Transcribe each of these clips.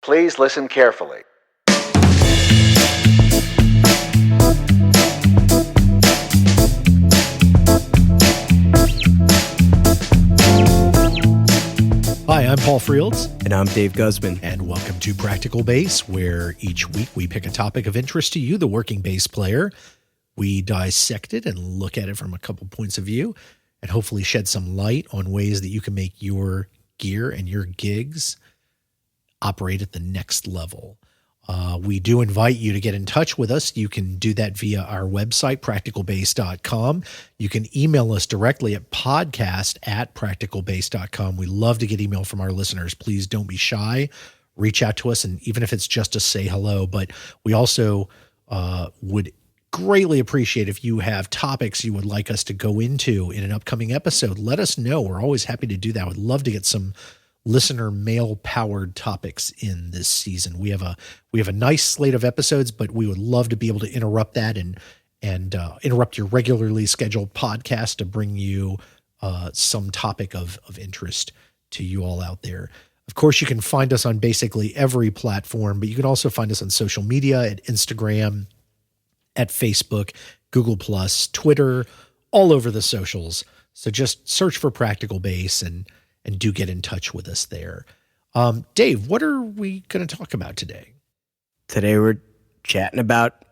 Please listen carefully. Hi, I'm Paul Frields. And I'm Dave Guzman. And welcome to Practical Bass, where each week we pick a topic of interest to you, the working bass player. We dissect it and look at it from a couple points of view and hopefully shed some light on ways that you can make your gear and your gigs operate at the next level. We do invite you to get in touch with us. You can do that via our website, practicalbass.com. You can email us directly at podcast@practicalbass.com. We love to get email from our listeners. Please don't be shy. Reach out to us, and even if it's just to say hello. But we also would greatly appreciate if you have topics you would like us to go into in an upcoming episode. Let us know. We're always happy to do that. We'd love to get some listener mail powered topics in this season. We have a nice slate of episodes, but we would love to be able to interrupt that and interrupt your regularly scheduled podcast to bring you some topic of interest to you all out there. Of course, you can find us on basically every platform, but you can also find us on social media at Instagram, at Facebook, Google+, Twitter, all over the socials. So just search for Practical Bass and do get in touch with us there. Dave, what are we going to talk about today? Today we're chatting about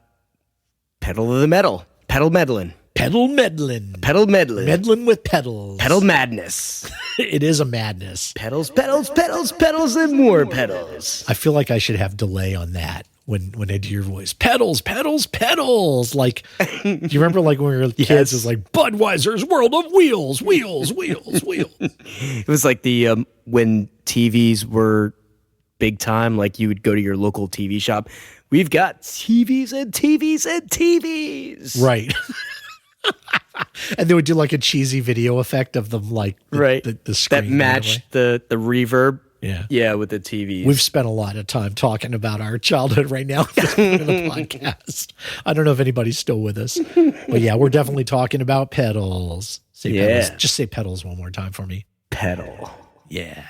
pedal to the metal, pedal meddlin. Pedal meddlin. Pedal meddlin. Meddlin with pedals. Pedal madness. It is a madness. Pedals, pedals, pedals, pedals, and more pedals. I feel like I should have delay on that when I do your voice. Pedals, pedals, pedals. Like, do you remember like when we were kids? Yes. It's like Budweiser's World of Wheels, wheels, wheels, wheels. It was like the when TVs were big time, like you would go to your local TV shop. We've got TVs and TVs and TVs. Right. And they would do like a cheesy video effect of them, like the screen that matched the reverb. Yeah, with the TV. We've spent a lot of time talking about our childhood right now in the podcast. I don't know if anybody's still with us, but yeah, we're definitely talking about pedals. Pedals. Just say pedals one more time for me. Pedal. Yeah.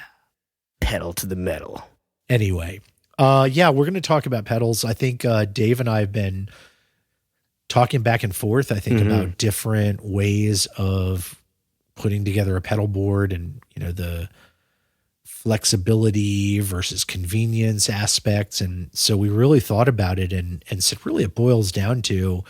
Pedal to the metal. Anyway, we're going to talk about pedals. I think Dave and I have been talking back and forth, I think, about different ways of putting together a pedal board and, the flexibility versus convenience aspects. And so we really thought about it and said, really, it boils down to,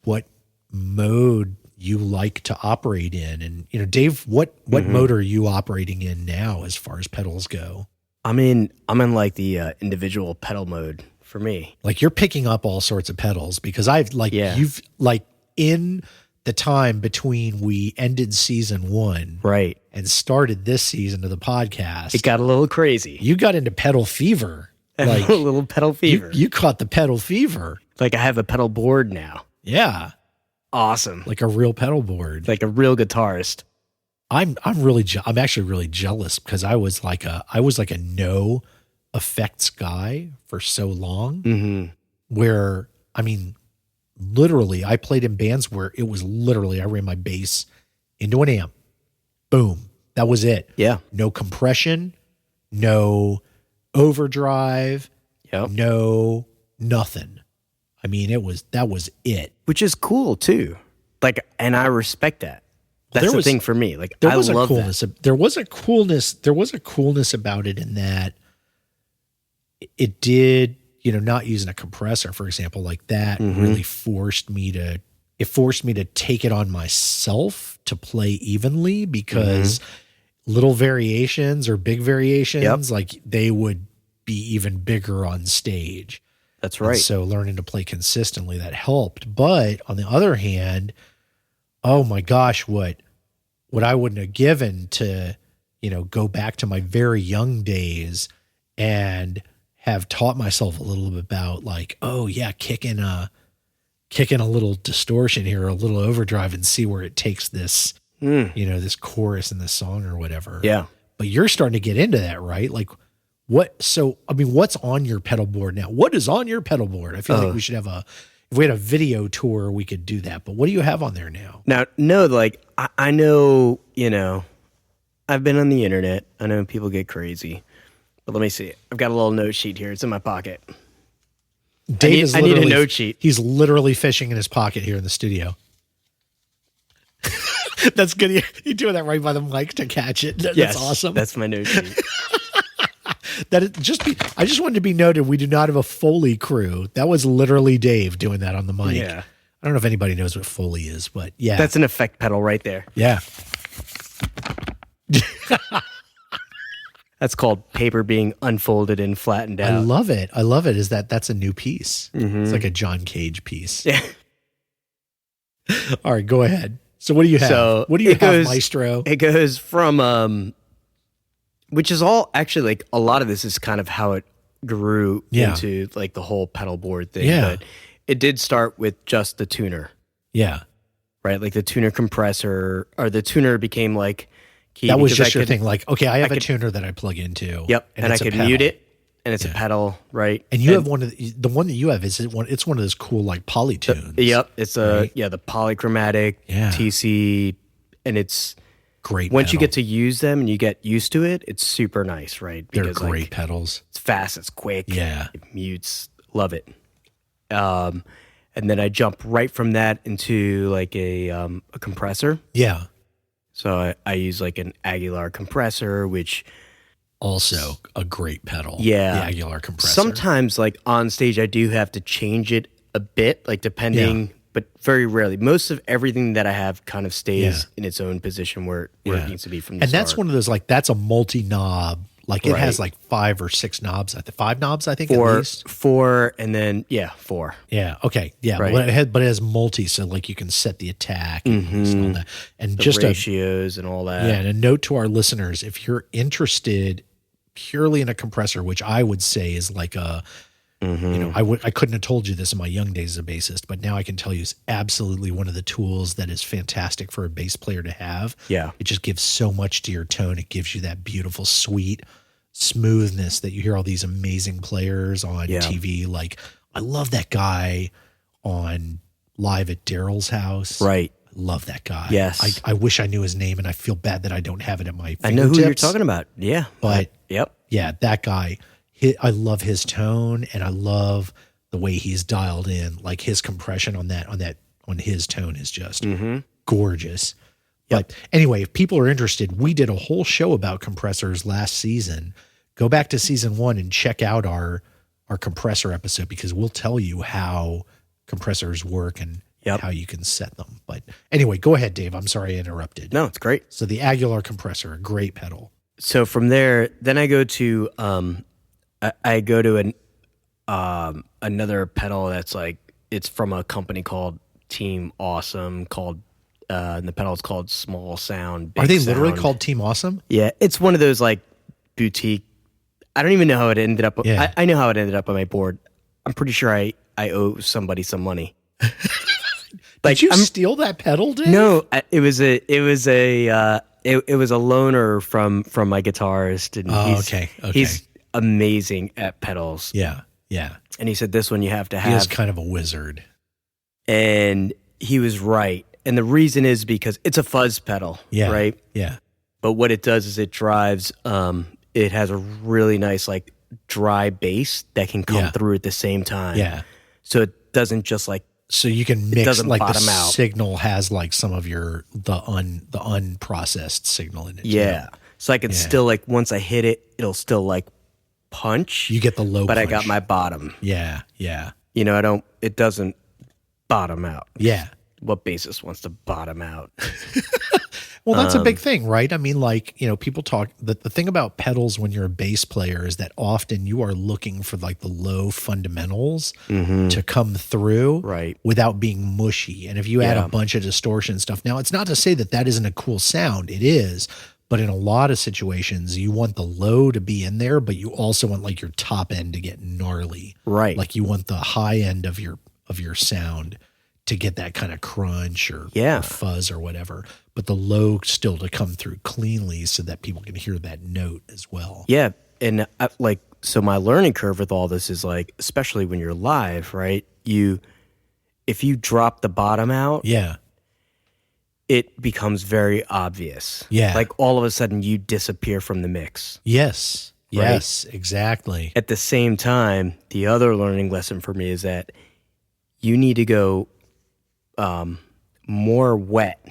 what mode you like to operate in. And, Dave, what mode are you operating in now as far as pedals go? I'm in like the individual pedal mode for me. Like you're picking up all sorts of pedals because you've like in the time between we ended season 1 right and started this season of the podcast, it got a little crazy. You got into pedal fever. Like a little pedal fever. You caught the pedal fever. Like I have a pedal board now. Yeah. Awesome. Like a real pedal board. Like a real guitarist. I'm actually really jealous because I was like a no effects guy for so long where, literally I played in bands where it was literally, I ran my bass into an amp. Boom. That was it. Yeah. No compression, no overdrive, no nothing. That was it. Which is cool too. Like, and I respect that. That's the thing for me. Like, I love that. There was a coolness about it in that it did, not using a compressor, for example, like that really forced me to take it on myself to play evenly because little variations or big variations, like they would be even bigger on stage. That's right. And so learning to play consistently, that helped. But on the other hand, oh my gosh, what I wouldn't have given to, go back to my very young days and have taught myself a little bit about like, oh yeah, kicking a little distortion here, a little overdrive and see where it takes this, this chorus in this song or whatever. Yeah. But you're starting to get into that, right? Like what's on your pedal board now? What is on your pedal board? I feel like we should have if we had a video tour, we could do that. But what do you have on there now? Now, no, like I know, I've been on the internet. I know people get crazy. But let me see. I've got a little note sheet here. It's in my pocket. Dave I need a note sheet. He's literally fishing in his pocket here in the studio. That's good. You're doing that right by the mic to catch it. That's awesome. That's my note sheet. I just wanted to be noted, we do not have a Foley crew. That was literally Dave doing that on the mic. Yeah. I don't know if anybody knows what Foley is, but yeah. That's an effect pedal right there. Yeah. That's called paper being unfolded and flattened out. I love it. That's a new piece. Mm-hmm. It's like a John Cage piece. Yeah. All right, go ahead. So what do you have? Maestro? It goes from, which is all actually like a lot of this is kind of how it grew into like the whole pedal board thing. Yeah. But it did start with just the tuner. Yeah. Right. Like the tuner compressor, or the tuner became like key. That was just your thing. Like, okay, I have a tuner that I plug into. Yep. And I could mute it. And it's a pedal, right? And you have the one that you have it's one of those cool like polytunes. Yep. It's the polychromatic TC, and it's great. Once you get to use them and you get used to it, it's super nice, right? Because, they're great pedals. It's fast, it's quick. Yeah. It mutes. Love it. And then I jump right from that into like a compressor. Yeah. So I use like an Aguilar compressor, which also a great pedal. Yeah. The Aguilar compressor. Sometimes like on stage I do have to change it a bit, like depending, but very rarely. Most of everything that I have kind of stays in its own position where it needs to be from the start. That's one of those, like, that's a multi-knob. Like it has like 5 or 6 knobs. 5 knobs, I think, at least. 4, and then, 4. Yeah, okay. Yeah, right. But it has multi, so like you can set the attack and all that. And the just ratios and all that. Yeah, and a note to our listeners, if you're interested purely in a compressor, which I would say is like a, I couldn't have told you this in my young days as a bassist, but now I can tell you it's absolutely one of the tools that is fantastic for a bass player to have. Yeah. It just gives so much to your tone. It gives you that beautiful, sweet smoothness that you hear all these amazing players on TV. Like, I love that guy on Live at Daryl's House. Right. I love that guy. Yes. I wish I knew his name, and I feel bad that I don't have it at my fingertips. I know who you're talking about. Yeah. But yep. Yeah, that guy. I love his tone, and I love the way he's dialed in. Like his compression on his tone is just gorgeous. Yep. But anyway, if people are interested, we did a whole show about compressors last season. Go back to season 1 and check out our compressor episode, because we'll tell you how compressors work and how you can set them. But anyway, go ahead, Dave. I'm sorry I interrupted. No, it's great. So the Aguilar compressor, a great pedal. So from there, then I go to another pedal that's like, it's from a company called Team Awesome, and the pedal is called Small Sound. Big Are they Sound. literally called Team Awesome? Yeah, it's one of those like boutique. I don't even know how it ended up. Yeah. I know how it ended up on my board. I'm pretty sure I owe somebody some money. Did you steal that pedal, Dave? No, it was a loaner from my guitarist, and he's amazing at pedals. Yeah. And he said, this one you have to have. He is kind of a wizard. And he was right. And the reason is because it's a fuzz pedal, right? Yeah. But what it does is it drives, it has a really nice like dry bass that can come through at the same time. Yeah. So it doesn't just like, so you can mix, like the out. Signal has like some of the unprocessed signal in it. Yeah. Too. So I can still like, once I hit it, it'll still like punch. You get the low but punch. I got my bottom. Yeah. It doesn't bottom out. Yeah. What bassist wants to bottom out? Well, that's a big thing, right? I mean, like, people talk, the thing about pedals when you're a bass player is that often you are looking for like the low fundamentals to come through without being mushy. And if you add a bunch of distortion stuff, now it's not to say that isn't a cool sound. It is. But in a lot of situations, you want the low to be in there, but you also want like your top end to get gnarly. Right. Like you want the high end of your sound to get that kind of crunch or fuzz or whatever, but the low still to come through cleanly so that people can hear that note as well. Yeah. And so my learning curve with all this is like, especially when you're live, right? If you drop the bottom out, it becomes very obvious. Yeah. Like all of a sudden you disappear from the mix. Yes. Yes, exactly. At the same time, the other learning lesson for me is that you need to go more wet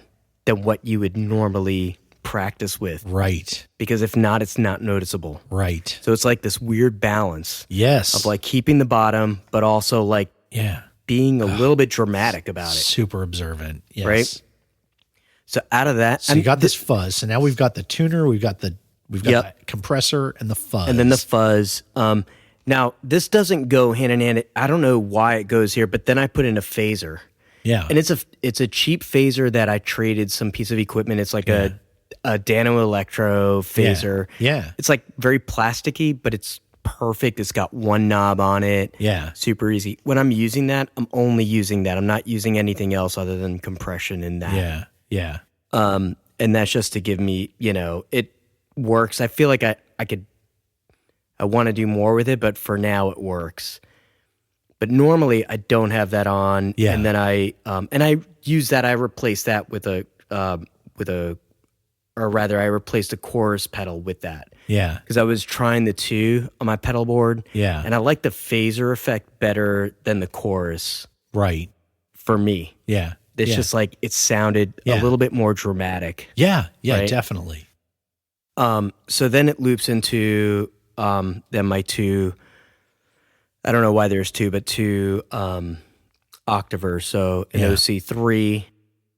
than what you would normally practice with. Right. Because if not, it's not noticeable. Right. So it's like this weird balance Yes. of like keeping the bottom, but also like being a little bit dramatic about it. Super observant. Yes. Right? So out of that, So you got this fuzz. So now we've got the tuner, we've got the compressor and the fuzz. and then the fuzz. Now this doesn't go hand in hand. I don't know why it goes here, but then I put in a phaser. Yeah. And it's a cheap phaser that I traded some piece of equipment. It's like a Dano Electro phaser. Yeah. It's like very plasticky, but it's perfect. It's got one knob on it. Yeah. Super easy. When I'm using that, I'm only using that. I'm not using anything else other than compression in that. Yeah. Yeah. And that's just to give me, it works. I feel like I want to do more with it, but for now it works. But normally I don't have that on. Yeah. And then I use that. I replace that with I replaced a chorus pedal with that. Yeah. Because I was trying the two on my pedal board. Yeah. And I like the phaser effect better than the chorus Right. for me. Yeah. It's just like it sounded a little bit more dramatic. Yeah. Yeah. Right? Definitely. So then it loops into then my two. I don't know why there's two, but two octavers. So an OC3.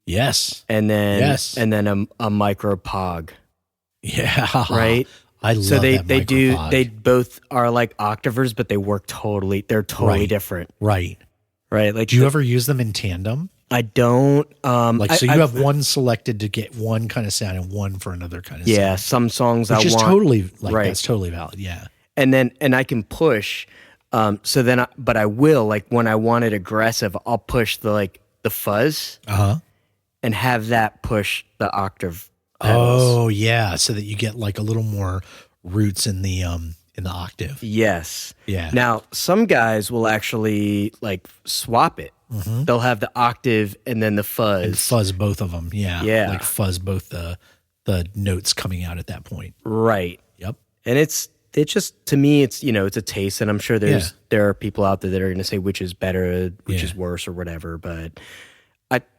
Yes. And then Yes. and then a micro pog. Yeah. Right? I love So they that do micropod. they both are like octavers, but they work they're totally Right. different. Right. Right? Like Do you ever use them in tandem? I don't So you have one selected to get one kind of sound and one for another kind of sound. yeah, some songs Which I is want totally right. that's totally valid. Yeah. and I can push so then but I will like when I want it aggressive, I'll push the fuzz and have that push the octave pedals. Oh yeah. So that you get like a little more roots in the octave. Yes. Yeah. Now, some guys will actually like swap it. Mm-hmm. They'll have the octave and then the fuzz. And fuzz both of them. Yeah. Yeah. Like fuzz both the notes coming out at that point. Right. Yep. And it just to me it's it's a taste, and I'm sure there are people out there that are going to say which is better, which is worse or whatever, but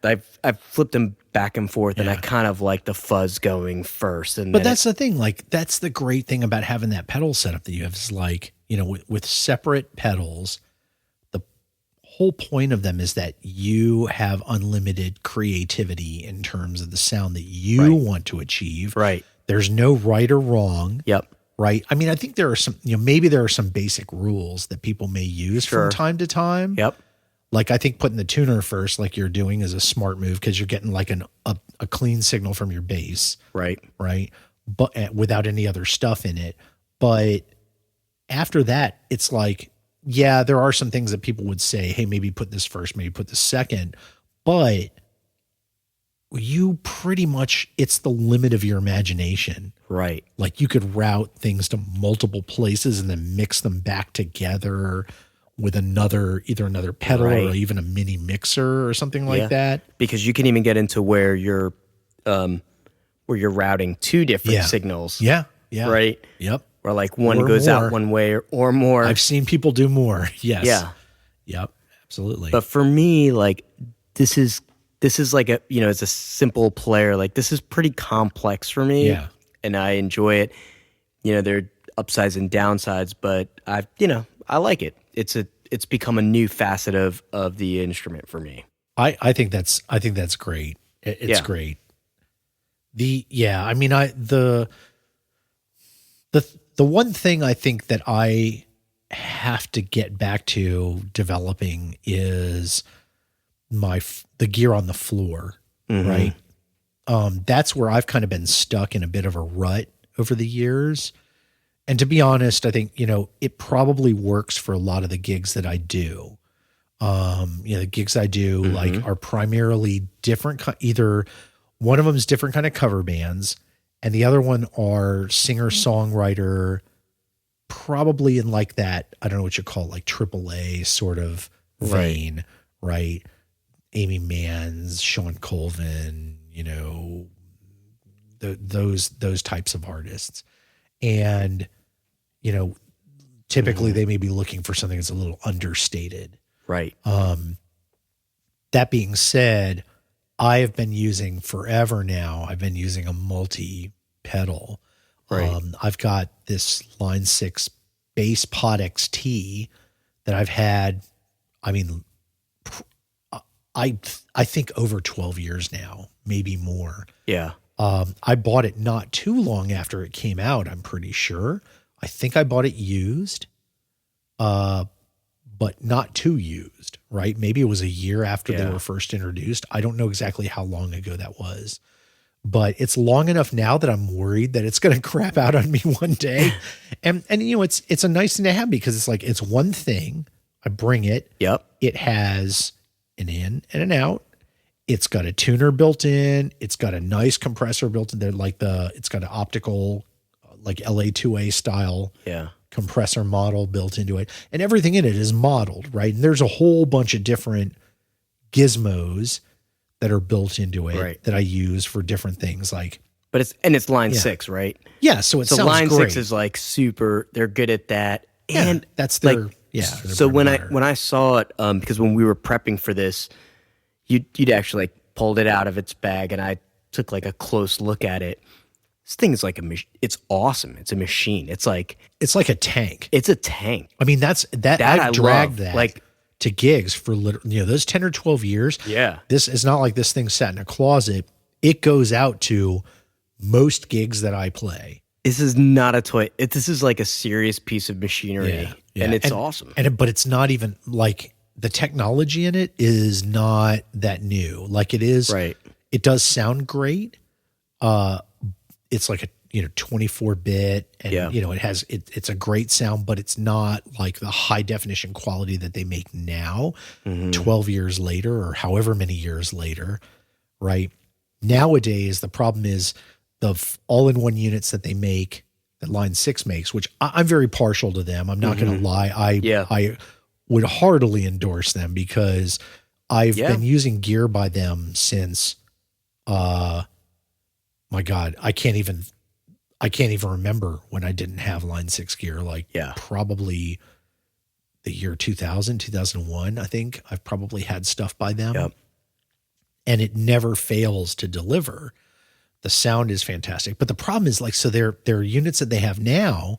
I've flipped them back and forth, and I kind of like the fuzz going first. But that's the thing. Like that's the great thing about having that pedal setup that you have is like with separate pedals. The whole point of them is that you have unlimited creativity in terms of the sound that you want to achieve. Right. There's no right or wrong. Yep. Right. I mean, I think there are some. Maybe there are some basic rules that people may use from time to time. Yep. Like I think putting the tuner first, like you're doing, is a smart move because you're getting like a clean signal from your bass, Right. right? But without any other stuff in it. But after that, it's like, yeah, there are some things that people would say, hey, maybe put this first, maybe put this second. But you pretty much, it's the limit of your imagination. Right. Like you could route things to multiple places and then mix them back together with either another pedal or even a mini mixer or something like that. Because you can even get into where you're routing two different signals. Yeah. Yeah. Right. Yep. Or like one Or goes more. out one way or more. I've seen people do more. Yes. Yeah. Yep. Absolutely. But for me, like this is like it's a simple player. Like this is pretty complex for me. Yeah. And I enjoy it. There are upsides and downsides, but I like it. It's become a new facet of the instrument for me. I think that's great. It's great. The one thing I think that I have to get back to developing is the gear on the floor, right? That's where I've kind of been stuck in a bit of a rut over the years. And to be honest, I think, it probably works for a lot of the gigs that I do. The gigs I do like are primarily different. Either one of them is different kind of cover bands, and the other one are singer songwriter, probably in like that. I don't know what you call it, like AAA sort of vein, right? Amy Manns, Sean Colvin, those types of artists. And typically they may be looking for something that's a little understated. Right. That being said, I have been using forever now. I've been using a multi-pedal. Right. I've got this Line 6 Bass Pod XT that I've had, I mean, I think over 12 years now, maybe more. Yeah. I bought it not too long after it came out, I'm pretty sure. I think I bought it used, but not too used, right? Maybe it was a year after they were first introduced. I don't know exactly how long ago that was, but it's long enough now that I'm worried that it's going to crap out on me one day. and it's a nice thing to have because it's like, it's one thing. I bring it. Yep. It has an in and an out. It's got a tuner built in. It's got a nice compressor built in there. It's got an optical, like LA2A style compressor model built into it. And everything in it is modeled, right? And there's a whole bunch of different gizmos that are built into it that I use for different things. But it's Line 6, right? Yeah. So sounds Line great. 6 is like super, they're good at that. And that's their, so when I saw it, because when we were prepping for this, you'd actually pulled it out of its bag and I took like a close look at it. This thing is like it's awesome. It's a machine. It's like a tank. It's a tank. I mean, I've dragged that like to gigs for those 10 or 12 years. Yeah. This is not like this thing sat in a closet. It goes out to most gigs that I play. This is not a toy. This is like a serious piece of machinery. Yeah. And it's awesome. But it's not even like the technology in it is not that new. Like it is, right. It does sound great. It's like a 24-bit and it's a great sound, but it's not like the high definition quality that they make now, 12 years later or however many years later, right? Nowadays, the problem is the all-in-one units that they make, that Line 6 makes, which I'm very partial to them. I'm not going to lie. I would heartily endorse them because I've been using gear by them since, my God, I can't even remember when I didn't have Line 6 gear. Probably the year 2000, 2001, I think I've probably had stuff by them. Yep. And it never fails to deliver. The sound is fantastic. But the problem is so their units that they have now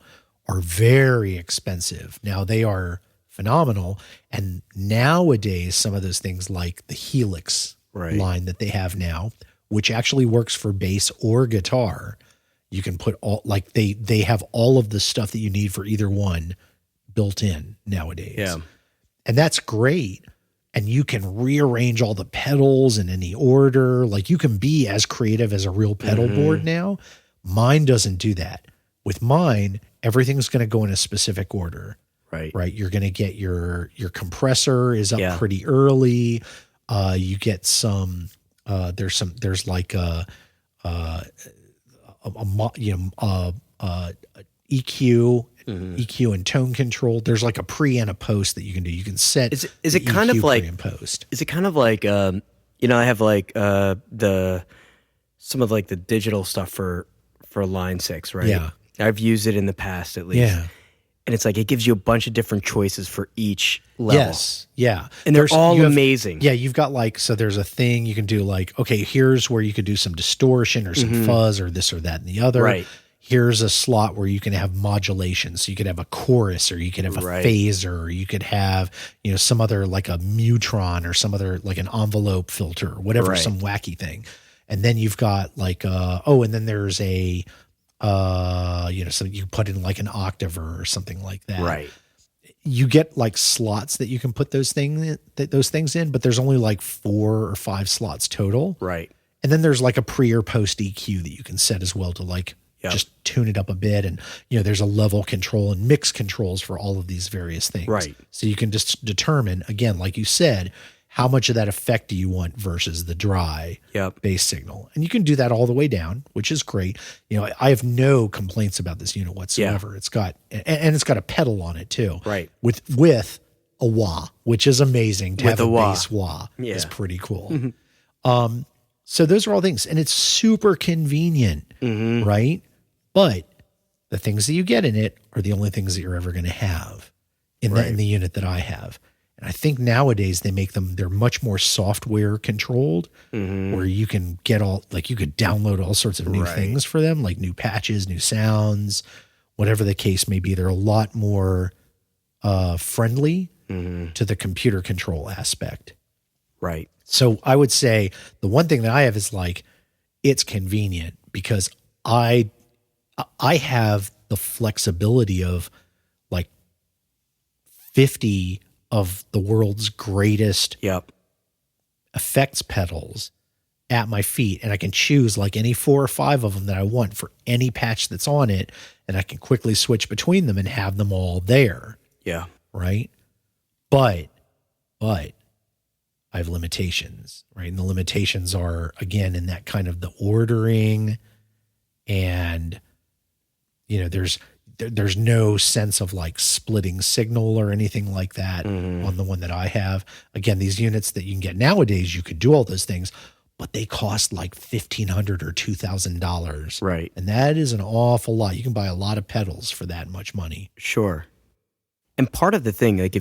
are very expensive. Now they are phenomenal. And nowadays, some of those things like the Helix line that they have now, which actually works for bass or guitar, you can put all, they have all of the stuff that you need for either one built in nowadays. Yeah. And that's great. And you can rearrange all the pedals in any order. Like you can be as creative as a real pedal board now. Mine doesn't do that. With mine, everything's going to go in a specific order. Right. You're going to get your compressor is up pretty early. You get some, there's like a EQ, EQ and tone control. There's like a pre and a post that you can do. You can set. Is it kind of like pre and post? Is it kind of like I have like some of like the digital stuff for Line 6, right? Yeah, I've used it in the past at least. Yeah. And it's like it gives you a bunch of different choices for each level. Yes. Yeah. And they're all amazing. Yeah. You've got so there's a thing you can do okay, here's where you could do some distortion or some fuzz or this or that and the other. Right. Here's a slot where you can have modulation. So you could have a chorus or you could have a phaser or you could have, some other like a Mutron or some other like an envelope filter or whatever, some wacky thing. And then you've got and then there's a, so you put in like an octaver or something like that. Right. You get slots that you can put those things in, but there's only 4 or 5 slots total. Right. And then there's a pre or post EQ that you can set as well to just tune it up a bit. And, there's a level control and mix controls for all of these various things. Right. So you can just determine, again, like you said, how much of that effect do you want versus the dry bass signal? And you can do that all the way down, which is great. I have no complaints about this unit whatsoever. Yeah. It's got, and it's got a pedal on it too. Right. With a wah, which is amazing to have a bass wah. Yeah. It's pretty cool. So those are all things, and it's super convenient, right? But the things that you get in it are the only things that you're ever going to have in the unit that I have. And I think nowadays they make them, they're much more software controlled, where you can get all, like you could download all sorts of new things for them, like new patches, new sounds, whatever the case may be. They're a lot more friendly to the computer control aspect. Right. So I would say the one thing that I have is like, it's convenient because I have the flexibility of like 50 of the world's greatest effects pedals at my feet. And I can choose like any 4 or 5 of them that I want for any patch that's on it. And I can quickly switch between them and have them all there. Yeah. Right. But I have limitations, right? And the limitations are, again, in that kind of the ordering, and, you know, there's no sense of like splitting signal or anything like that on the one that I have. Again, these units that you can get nowadays, you could do all those things, but they cost like $1,500 or $2,000. Right. And that is an awful lot. You can buy a lot of pedals for that much money. Sure. And part of the thing, like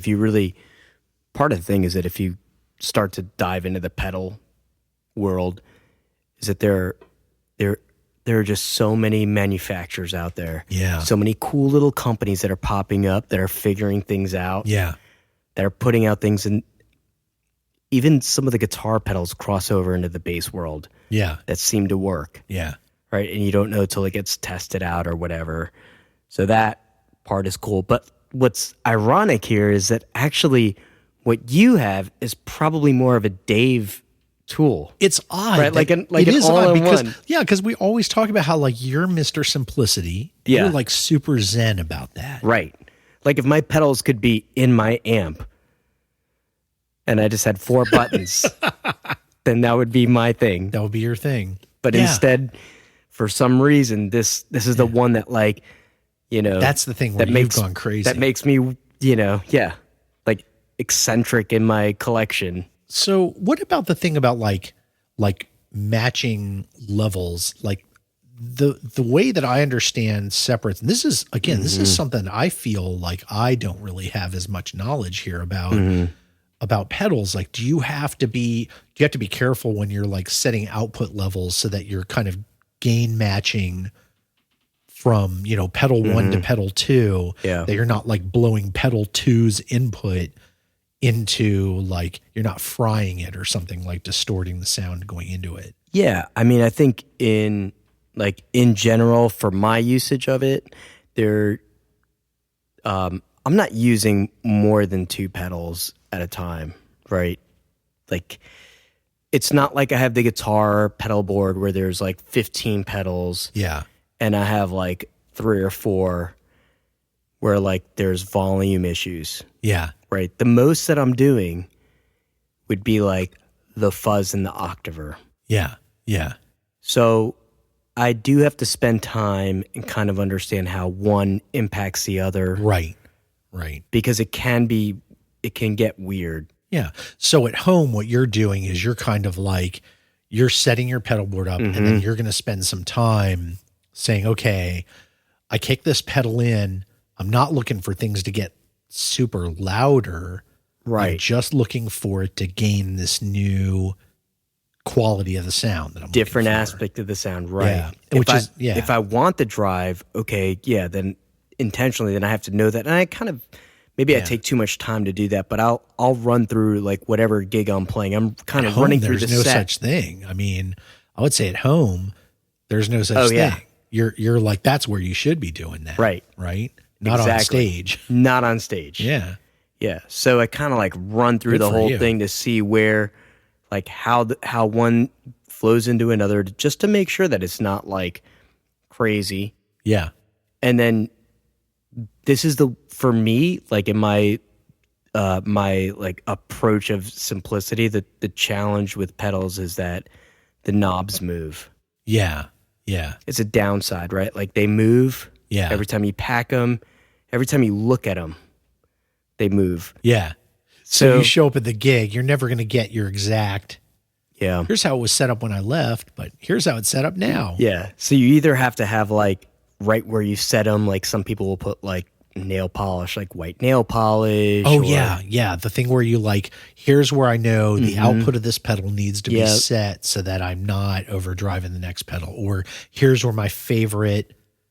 part of the thing is that if you start to dive into the pedal world, is that there are just so many manufacturers out there. Yeah. So many cool little companies that are popping up, that are figuring things out. Yeah. That are putting out things, and even some of the guitar pedals cross over into the bass world. Yeah. That seem to work. Yeah. Right. And you don't know till it gets tested out or whatever. So that part is cool. But what's ironic here is that actually what you have is probably more of a Dave tool. It's odd. Right? Like an it is odd because, all-in-one. yeah, because we always talk about how like you're Mr. Simplicity. Yeah. You're like super zen about that. Right. Like if my pedals could be in my amp and I just had 4 buttons, then that would be my thing. That would be your thing. But instead, for some reason, this is the one that, like, you know, that's the thing where you've gone crazy. That makes me, you know, like eccentric in my collection. So what about the thing about like matching levels? Like the way that I understand separates, and this is, again, this is something I feel like I don't really have as much knowledge here about pedals. Like, do you have to be careful when you're like setting output levels so that you're kind of gain matching from, you know, pedal 1 to pedal 2, that you're not like blowing pedal 2's input into, like, you're not frying it or something, like distorting the sound going into it. Yeah. I mean, I think in general, for my usage of it, I'm not using more than 2 pedals at a time, right? Like, it's not like I have the guitar pedal board where there's like 15 pedals. Yeah. And I have like 3 or 4 where like there's volume issues. Yeah. Right. The most that I'm doing would be like the fuzz and the octaver. Yeah. Yeah. So I do have to spend time and kind of understand how one impacts the other. Right. Right. Because it can get weird. Yeah. So at home, what you're doing is you're kind of like, you're setting your pedal board up and then you're going to spend some time saying, okay, I kick this pedal in. I'm not looking for things to get super louder. Right. I'm just looking for it to gain this new quality of the sound that I'm different looking for. Aspect of the sound. Right. Yeah. If I want the drive, okay, yeah, then intentionally, then I have to know that. And I kind of, maybe I take too much time to do that, but I'll run through like whatever gig I'm playing. I'm kind of running through the set. There's no such thing. I mean, I would say at home, there's no such thing. Yeah. You're like, that's where you should be doing that. Right. Right. Not on stage. Not on stage. Yeah. Yeah. So I kind of like run through the whole thing to see where, like how one flows into another, just to make sure that it's not like crazy. Yeah. And then this is for me, like in my like approach of simplicity, the challenge with pedals is that the knobs move. Yeah. Yeah. It's a downside, right? Like they move. Yeah. Every time you pack them, every time you look at them, they move. Yeah. So you show up at the gig, you're never going to get your exact, here's how it was set up when I left, but here's how it's set up now. Yeah. So you either have to have like right where you set them. Like some people will put like nail polish, like white nail polish. Oh, yeah. The thing where you like, here's where I know the Mm-hmm. output of this pedal needs to be set so that I'm not overdriving the next pedal. Or here's where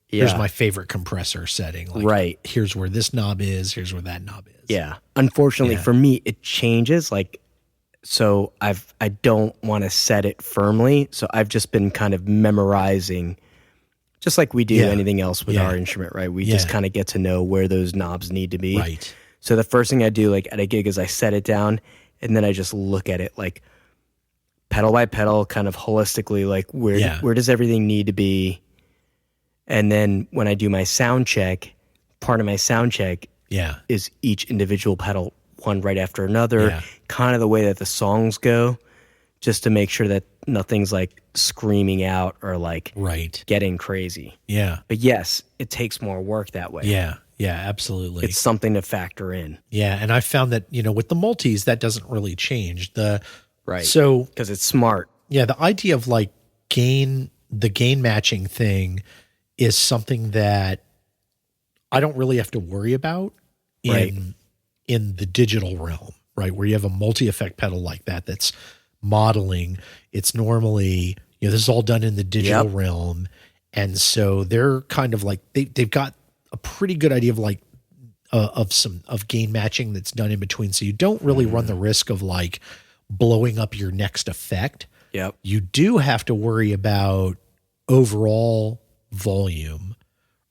here's my favorite compressor setting. Like, right. Here's where this knob is. Here's where that knob is. Yeah. Unfortunately for me, it changes. Like, so I don't want to set it firmly. So I've just been kind of memorizing, just like we do anything else with our instrument, right? We just kind of get to know where those knobs need to be. Right. So the first thing I do, like at a gig, is I set it down, and then I just look at it like pedal by pedal, kind of holistically, like where does everything need to be? And then when I do my sound check, part of my sound check is each individual pedal, one right after another, kind of the way that the songs go, just to make sure that nothing's like screaming out or like getting crazy. Yeah. But yes, it takes more work that way. Yeah. Yeah, absolutely. It's something to factor in. Yeah. And I found that, with the multis, that doesn't really change. Right. So, because it's smart. Yeah. The idea of like the gain matching thing is something that I don't really have to worry about in the digital realm, right? Where you have a multi-effect pedal like that's modeling. It's normally, this is all done in the digital realm. And so they're kind of like, they've got a pretty good idea of like, of gain matching that's done in between. So you don't really run the risk of like blowing up your next effect. Yep. You do have to worry about overall volume,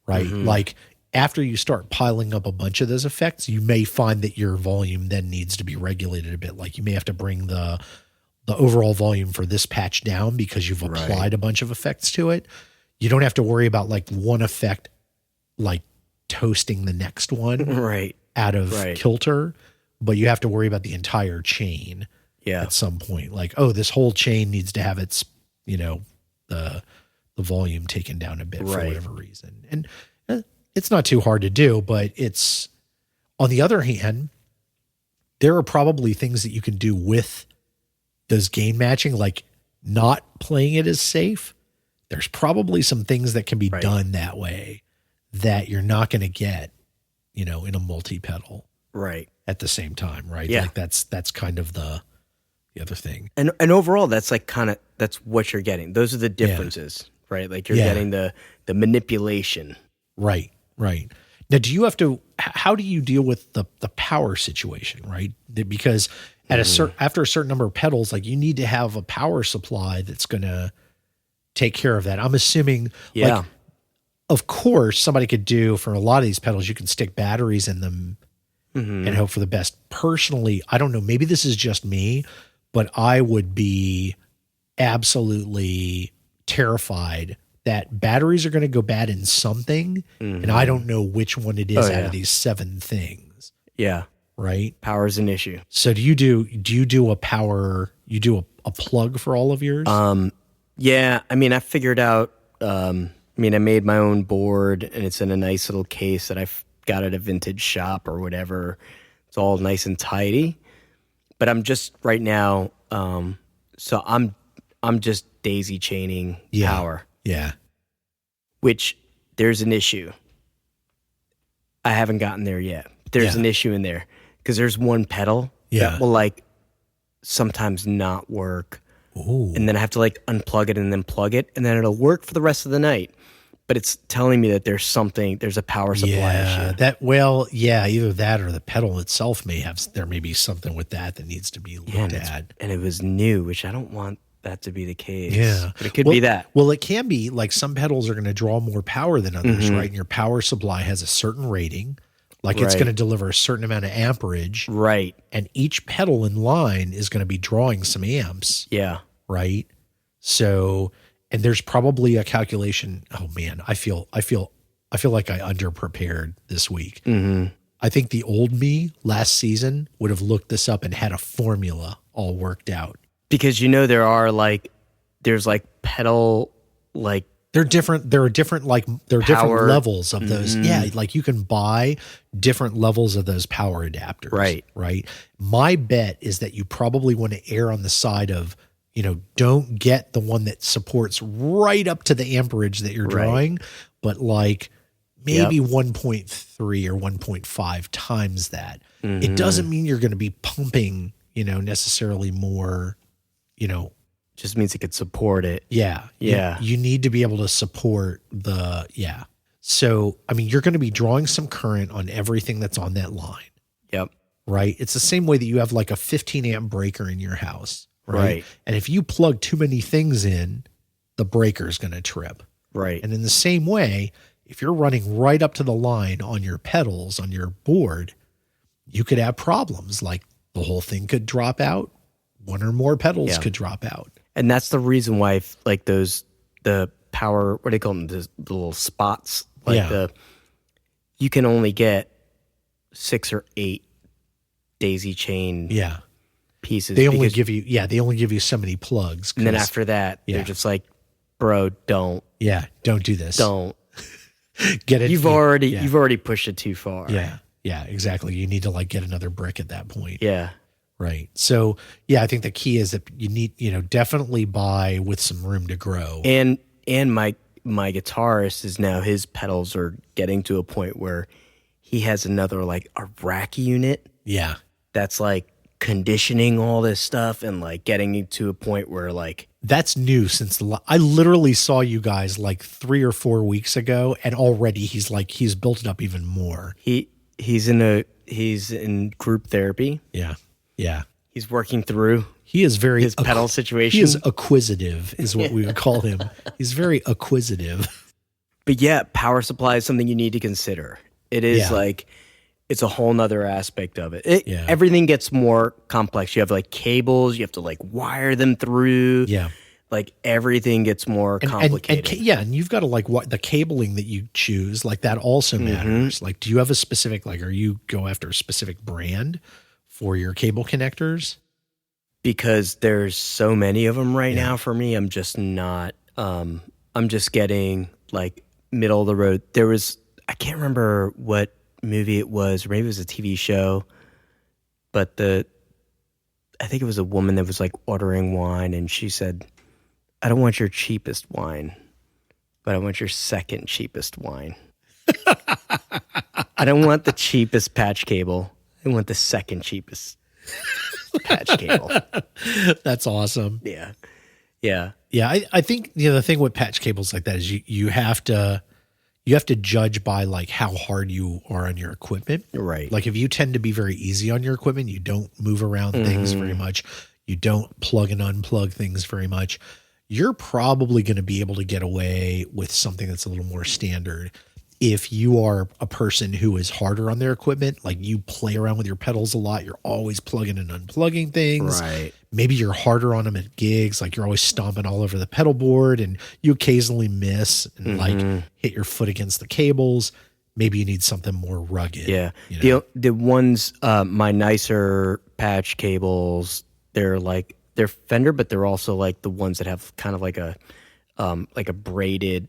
right? Like after you start piling up a bunch of those effects, you may find that your volume then needs to be regulated a bit. Like you may have to bring the overall volume for this patch down because you've applied a bunch of effects to it. You don't have to worry about like one effect, like toasting the next one out of kilter, but you have to worry about the entire chain at some point. Like, oh, this whole chain needs to have its, the volume taken down a bit for whatever reason. And it's not too hard to do, but it's, on the other hand, there are probably things that you can do with those gain matching, like not playing it as safe. There's probably some things that can be done that way that you're not going to get, in a multi-pedal at the same time, right? Yeah. Like that's kind of the other thing. And overall, that's like that's what you're getting. Those are the differences, right? Like you're getting the manipulation. Right. Now, how do you deal with the power situation, right? Because after a certain number of pedals, like you need to have a power supply that's going to take care of that. I'm assuming, like, of course, somebody could do for a lot of these pedals, you can stick batteries in them and hope for the best. Personally, I don't know. Maybe this is just me, but I would be absolutely terrified that batteries are going to go bad in something, and I don't know which one it is out of these 7 things. Yeah. Right? Power is an issue. So do you do a power, you do a plug for all of yours? Yeah. I mean, I figured out, I made my own board, and it's in a nice little case that I've got at a vintage shop or whatever. It's all nice and tidy. But I'm just right now, so I'm just daisy chaining power. Yeah. Which there's an issue. I haven't gotten there yet. But there's an issue in there because there's one pedal that will like sometimes not work. Ooh. And then I have to like unplug it and then plug it, and then it'll work for the rest of the night. But it's telling me that there's a power supply issue. Either that or the pedal itself there may be something with that needs to be looked at. And it was new, which I don't want that to be the case. Yeah. But it could be that. Well, it can be like some pedals are going to draw more power than others, right? And your power supply has a certain rating. Like it's going to deliver a certain amount of amperage. Right. And each pedal in line is going to be drawing some amps. Yeah. Right. So, and there's probably a calculation. Oh man, I feel like I underprepared this week. I think the old me last season would have looked this up and had a formula all worked out. Because there's pedal, like there are different different levels of those. Yeah. Like you can buy different levels of those power adapters. Right. Right. My bet is that you probably want to err on the side of don't get the one that supports right up to the amperage that you're drawing, but like maybe 1.3 or 1.5 times that. It doesn't mean you're going to be pumping, necessarily more, just means it could support it. Yeah. You need to be able to support So, I mean, you're going to be drawing some current on everything that's on that line. Yep. Right. It's the same way that you have like a 15 amp breaker in your house. Right. And if you plug too many things in, the breaker is going to trip. Right. And in the same way, if you're running right up to the line on your pedals, on your board, you could have problems. Like the whole thing could drop out. One or more pedals could drop out. And that's the reason why, like the power, what do they call them? The little spots. Like you can only get 6 or 8 daisy chain pieces. They only give you so many plugs. And then after that, they're just like, bro, don't. Yeah, don't do this. Don't. Get it. You've already pushed it too far. Yeah, exactly. You need to like get another brick at that point. Yeah. Right. So, I think the key is that you need, definitely buy with some room to grow. And my guitarist is now, his pedals are getting to a point where he has another like a rack unit. Yeah. That's like conditioning all this stuff and like getting you to a point where like. That's new since I literally saw you guys like 3 or 4 weeks ago, and already he's built it up even more. He's in group therapy. Yeah. Yeah. He's working through his pedal situation. He is acquisitive is what we would call him. He's very acquisitive. But yeah, power supply is something you need to consider. It is like, it's a whole nother aspect of it. Everything gets more complex. You have like cables, you have to like wire them through. Yeah. Like everything gets more complicated. And you've got to like the cabling that you choose, like that also matters. Like, do you have a specific, like, are you go after a specific brand for your cable connectors? Because there's so many of them right now for me. I'm just not, I'm just getting like middle of the road. I can't remember what movie it was, or maybe it was a TV show, but I think it was a woman that was like ordering wine, and she said, I don't want your cheapest wine, but I want your second cheapest wine. I don't want the cheapest patch cable. I want the second cheapest patch cable. That's awesome. Yeah. Yeah. Yeah. I think the thing with patch cables like that is you have to judge by like how hard you are on your equipment. Right. Like if you tend to be very easy on your equipment, you don't move around things very much. You don't plug and unplug things very much. You're probably going to be able to get away with something that's a little more standard. If you are a person who is harder on their equipment, like you play around with your pedals a lot, you're always plugging and unplugging things. Right. Maybe you're harder on them at gigs, like you're always stomping all over the pedal board and you occasionally miss and like hit your foot against the cables. Maybe you need something more rugged. Yeah. The ones, my nicer patch cables, they're Fender, but they're also like the ones that have kind of like a braided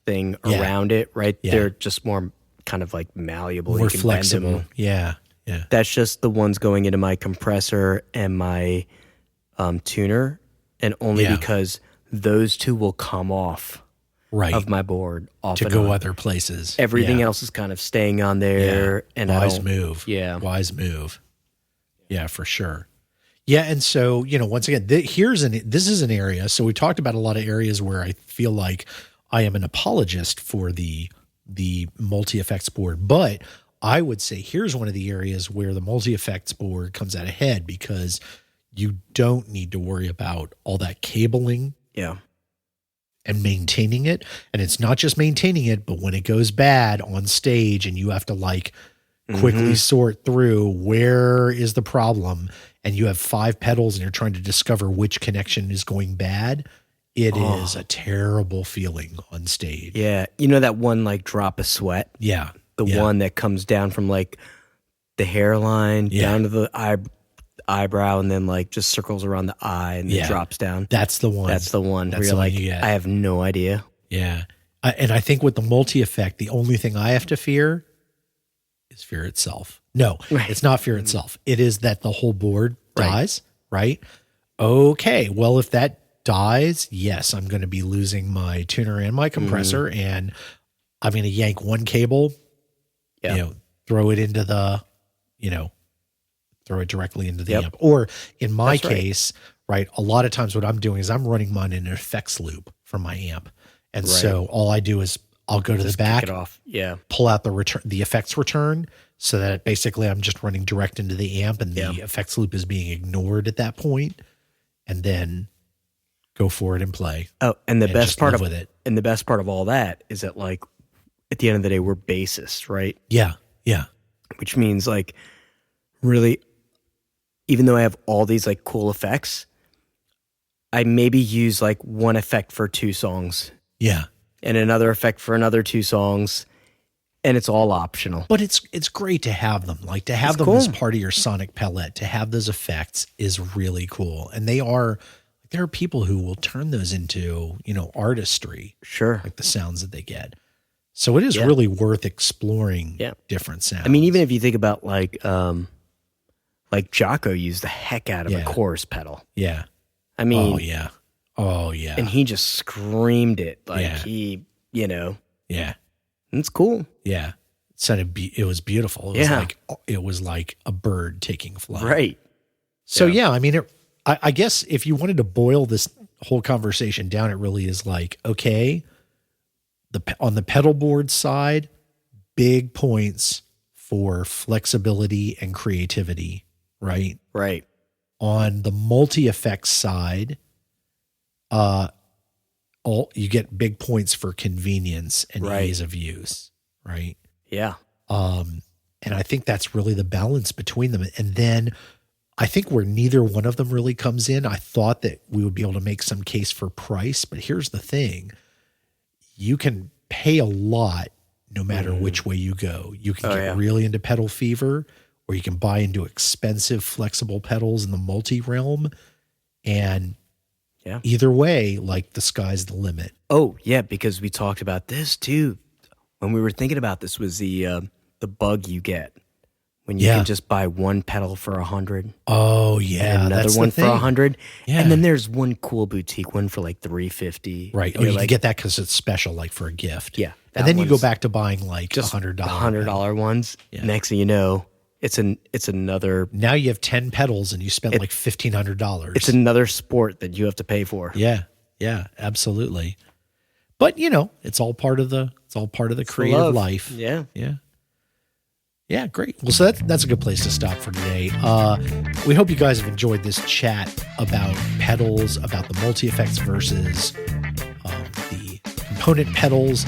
thing around it, right? Yeah. They're just more kind of like malleable, more flexible. Yeah. That's just the ones going into my compressor and my tuner, and only because those two will come off of my board off to go other places. Everything else is kind of staying on there. And wise move. Yeah, wise move. Yeah, for sure. Yeah, and so once again, this is an area. So we talked about a lot of areas where I feel like I am an apologist for the multi-effects board, but I would say here's one of the areas where the multi-effects board comes out ahead, because you don't need to worry about all that cabling and maintaining it. And it's not just maintaining it, but when it goes bad on stage and you have to like quickly sort through where is the problem, and you have 5 pedals and you're trying to discover which connection is going bad, it is a terrible feeling on stage. Yeah. You know that one like drop of sweat? Yeah. The one that comes down from like the hairline down to the eyebrow and then like just circles around the eye and then drops down. That's the one. That's the one where you're like, I have no idea. Yeah. And I think with the multi-effect, the only thing I have to fear is fear itself. No, it's not fear itself. It is that the whole board dies, right? Okay, well, if that dies, yes, I'm going to be losing my tuner and my compressor, and I'm going to yank one cable, throw it into the, throw it directly into the amp. Or in my case, right, a lot of times what I'm doing is I'm running mine in an effects loop from my amp. And so all I do is I'll go to the back, kick it off. Yeah. Pull out the effects return, so that basically I'm just running direct into the amp, and the effects loop is being ignored at that point, and then go for it and play. Oh, and the best part of all that is that, like, at the end of the day, we're bassists, right? Yeah. Yeah. Which means, like, really, even though I have all these like cool effects, I maybe use like one effect for 2 songs. Yeah. And another effect for another 2 songs. And it's all optional. But it's great to have them. Like, to have them as part of your sonic palette, to have those effects is really cool. And there are people who will turn those into, artistry. Sure. Like the sounds that they get. So it is really worth exploring different sounds. I mean, even if you think about like Jocko used the heck out of a chorus pedal. Yeah. I mean. Oh yeah. And he just screamed it. Like he, Yeah. It's cool. Yeah. It was beautiful. It was like a bird taking flight. Right. So I mean, I guess if you wanted to boil this whole conversation down, it really is like, okay, on the pedal board side, big points for flexibility and creativity, right? Right. On the multi-effects side, you get big points for convenience and ease of use, right? Yeah. And I think that's really the balance between them. And then I think where neither one of them really comes in, I thought that we would be able to make some case for price, but here's the thing. You can pay a lot no matter which way you go. You can get really into pedal fever, or you can buy into expensive flexible pedals in the multi-realm. And either way, like, the sky's the limit. Oh, yeah, because we talked about this too. When we were thinking about this was the bug you get when you can just buy one pedal for $100. Oh yeah, and another one for $100. Yeah. And then there's one cool boutique one for like $350. Right. Oh, you can get that because it's special, like for a gift. Yeah. And then you go back to buying like just $100 ones. Yeah. Next thing you know, it's another. Now you have 10 pedals and you spent like $1,500. It's another sport that you have to pay for. Yeah. Yeah. Absolutely. But it's all part of the creative life. Yeah. Yeah. Yeah, great. Well, so that's a good place to stop for today. We hope you guys have enjoyed this chat about pedals, about the multi-effects versus the component pedals.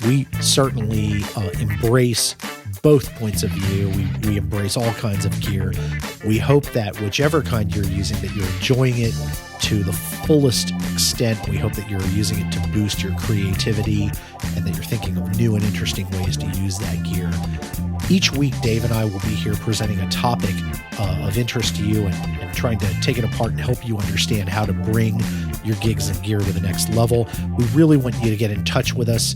We certainly embrace both points of view. We embrace all kinds of gear. We hope that whichever kind you're using, that you're enjoying it to the fullest extent. We hope that you're using it to boost your creativity and that you're thinking of new and interesting ways to use that gear. Each week, Dave and I will be here presenting a topic of interest to you and trying to take it apart and help you understand how to bring your gigs and gear to the next level. We really want you to get in touch with us.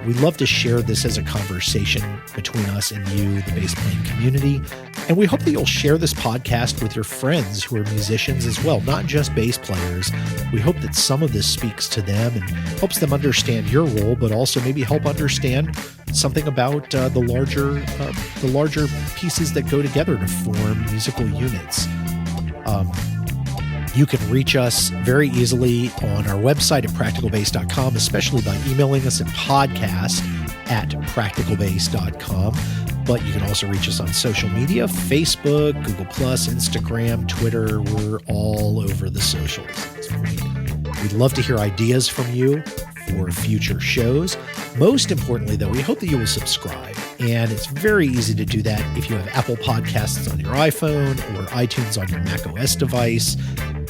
We'd love to share this as a conversation between us and you, the bass playing community. And we hope that you'll share this podcast with your friends who are musicians as well, not just bass players. We hope that some of this speaks to them and helps them understand your role, but also maybe help understand something about the larger pieces that go together to form musical units. You can reach us very easily on our website at practicalbass.com, especially by emailing us at podcast@practicalbass.com. But you can also reach us on social media, Facebook, Google+, Instagram, Twitter. We're all over the socials. That's great. We'd love to hear ideas from you for future shows. Most importantly, though, we hope that you will subscribe. And it's very easy to do that if you have Apple Podcasts on your iPhone or iTunes on your macOS device,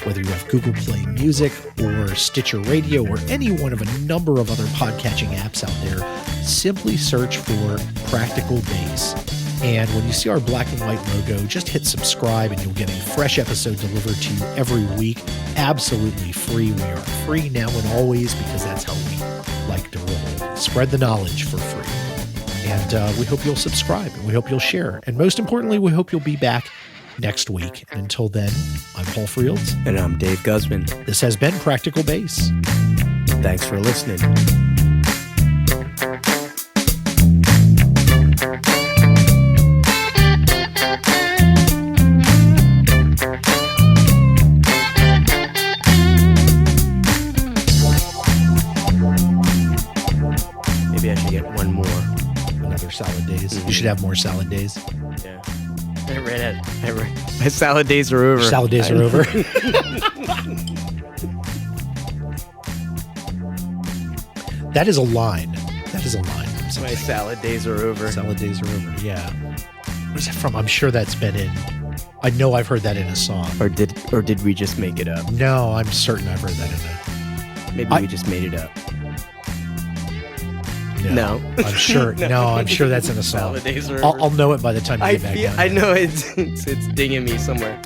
whether you have Google Play Music or Stitcher Radio or any one of a number of other podcatching apps out there. Simply search for Practical Bass. And when you see our black and white logo, just hit subscribe and you'll get a fresh episode delivered to you every week. Absolutely free. We are free now and always because that's how we like to roll. Spread the knowledge for free. And we hope you'll subscribe and we hope you'll share. And most importantly, we hope you'll be back next week. And until then, I'm Paul Frields. And I'm Dave Guzman. This has been Practical Bass. Thanks for listening. Maybe I should get one more. Another salad days. Mm-hmm. You should have more salad days. Yeah. I ran out. My salad days are over. Salad days are over. That is a line. That is a line. My salad days are over. Salad days are over. Yeah. What is that from? I'm sure that's been in. I know I've heard that in a song. Or did we just make it up? No, I'm certain I've heard that in a. Maybe we just made it up. No. I'm sure. No, I'm sure that's in a song. Salad days are over. I'll know it by the time you get back. I know it's dinging me somewhere.